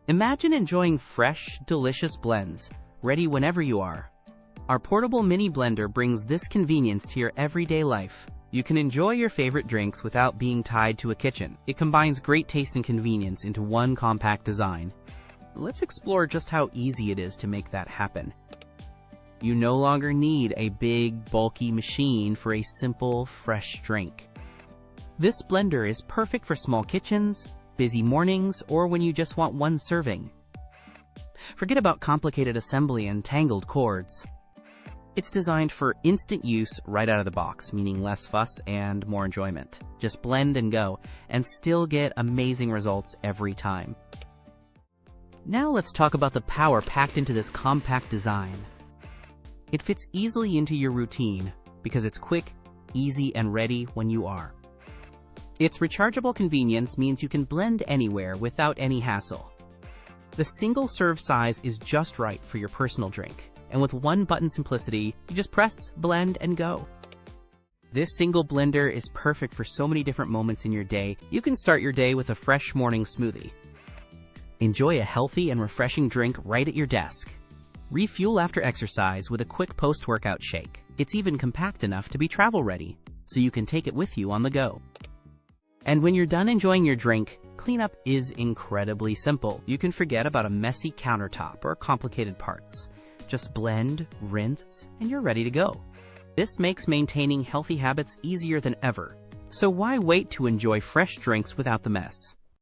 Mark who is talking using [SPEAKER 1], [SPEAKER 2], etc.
[SPEAKER 1] Imagine enjoying fresh, delicious blends, ready whenever you are. Our portable mini blender brings this convenience to your everyday life. You can enjoy your favorite drinks without being tied to a kitchen. It combines great taste and convenience into one compact design. Let's explore just how easy it is to make that happen. You no longer need a big, bulky machine for a simple, fresh drink. This blender is perfect for small kitchens, busy mornings, or when you just want one serving. Forget about complicated assembly and tangled cords. It's designed for instant use right out of the box, meaning less fuss and more enjoyment. Just blend and go, and still get amazing results every time. Now let's talk about the power packed into this compact design. It fits easily into your routine because it's quick, easy, and ready when you are. Its rechargeable convenience means you can blend anywhere without any hassle. The single-serve size is just right for your personal drink, and with one-button simplicity, you just press, blend, and go. This single blender is perfect for so many different moments in your day. You can start your day with a fresh morning smoothie. Enjoy a healthy and refreshing drink right at your desk. Refuel after exercise with a quick post-workout shake. It's even compact enough to be travel-ready, so you can take it with you on the go. And when you're done enjoying your drink, cleanup is incredibly simple. You can forget about a messy countertop or complicated parts. Just blend, rinse, and you're ready to go. This makes maintaining healthy habits easier than ever. So why wait to enjoy fresh drinks without the mess?